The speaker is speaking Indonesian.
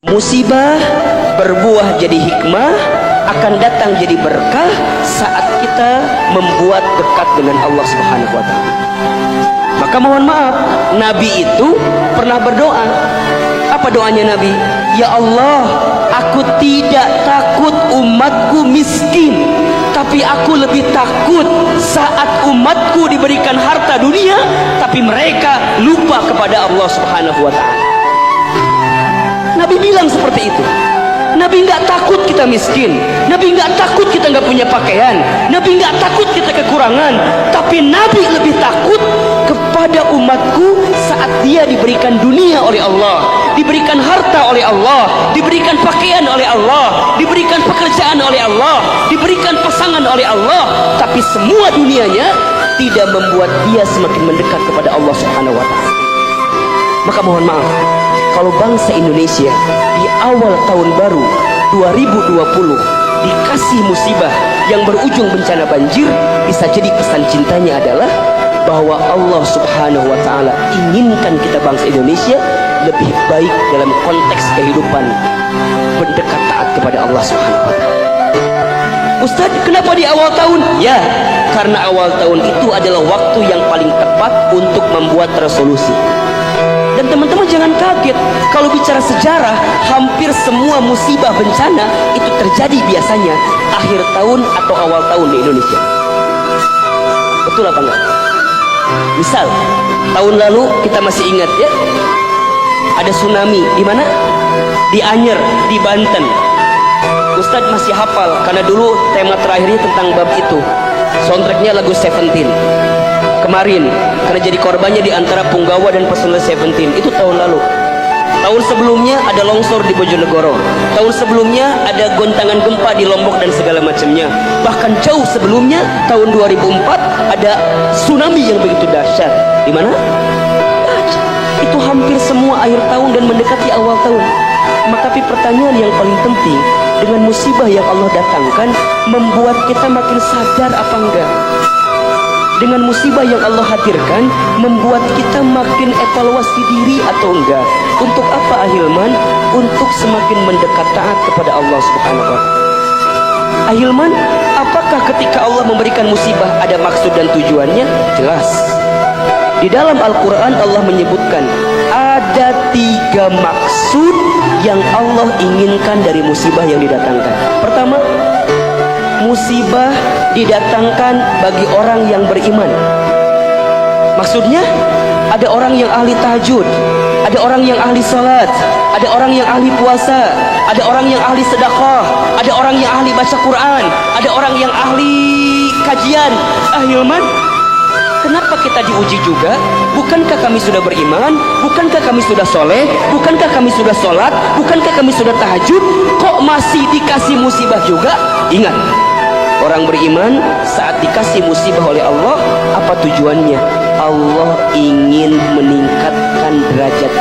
Musibah berbuah jadi hikmah, akan datang jadi berkah saat kita membuat dekat dengan Allah Subhanahu wa Ta'ala. Maka mohon maaf, Nabi itu pernah berdoa. Apa doanya Nabi? Ya Allah, aku tidak takut umatku miskin, tapi aku lebih takut saat umatku diberikan harta dunia, tapi mereka lupa kepada Allah Subhanahu wa Ta'ala. Nabi bilang seperti itu. Nabi nggak takut kita miskin, Nabi nggak takut kita nggak punya pakaian, Nabi nggak takut kita kekurangan, tapi Nabi lebih takut kepada umatku saat dia diberikan dunia oleh Allah, diberikan harta oleh Allah, diberikan pakaian oleh Allah, diberikan pekerjaan oleh Allah, diberikan pasangan oleh Allah, tapi semua dunianya tidak membuat dia semakin mendekat kepada Allah Subhanahu wa Ta'ala. Maka mohon maaf, kalau bangsa Indonesia di awal tahun baru 2020 dikasih musibah yang berujung bencana banjir, bisa jadi pesan cintanya adalah bahwa Allah Subhanahu wa Ta'ala inginkan kita bangsa Indonesia lebih baik dalam konteks kehidupan mendekat taat kepada Allah Subhanahu wa Ta'ala. Ustaz, kenapa di awal tahun? Ya, karena awal tahun itu adalah waktu yang paling tepat untuk membuat resolusi. Dan teman-teman jangan kaget kalau bicara sejarah, hampir semua musibah bencana itu terjadi biasanya akhir tahun atau awal tahun di Indonesia. Betul apa enggak? Misal tahun lalu kita masih ingat ya, ada tsunami di mana? Di Anyer, di Banten. Ustadz masih hafal karena dulu tema terakhirnya tentang bab itu. Soundtracknya lagu Seventeen. Kemarin karena jadi korbannya di antara Punggawa dan personel Seventeen, itu tahun lalu. Tahun sebelumnya ada longsor di Bojonegoro, tahun sebelumnya ada gontangan gempa di Lombok dan segala macamnya. Bahkan jauh sebelumnya tahun 2004 ada tsunami yang begitu dahsyat. Di mana? Itu hampir semua akhir tahun dan mendekati awal tahun. Maka tapi pertanyaan yang paling penting, dengan musibah yang Allah datangkan membuat kita makin sadar apa enggak? Dengan musibah yang Allah hadirkan membuat kita makin evaluasi diri atau enggak? Untuk apa Ahilman? Untuk semakin mendekat taat kepada Allah Subhanahu wa Ta'ala. Ahilman, apakah ketika Allah memberikan musibah ada maksud dan tujuannya? Jelas. Di dalam Al-Quran Allah menyebutkan ada 3 maksud yang Allah inginkan dari musibah yang didatangkan. Pertama, musibah didatangkan bagi orang yang beriman. Maksudnya ada orang yang ahli tahajud, ada orang yang ahli salat, ada orang yang ahli puasa, ada orang yang ahli sedekah, ada orang yang ahli baca Quran, ada orang yang ahli kajian. Ahilman, kenapa kita diuji juga? Bukankah kami sudah beriman? Bukankah kami sudah soleh? Bukankah kami sudah sholat? Bukankah kami sudah tahajud? Kok masih dikasih musibah juga? Ingat, orang beriman saat dikasih musibah oleh Allah, apa tujuannya? Allah ingin meningkatkan derajat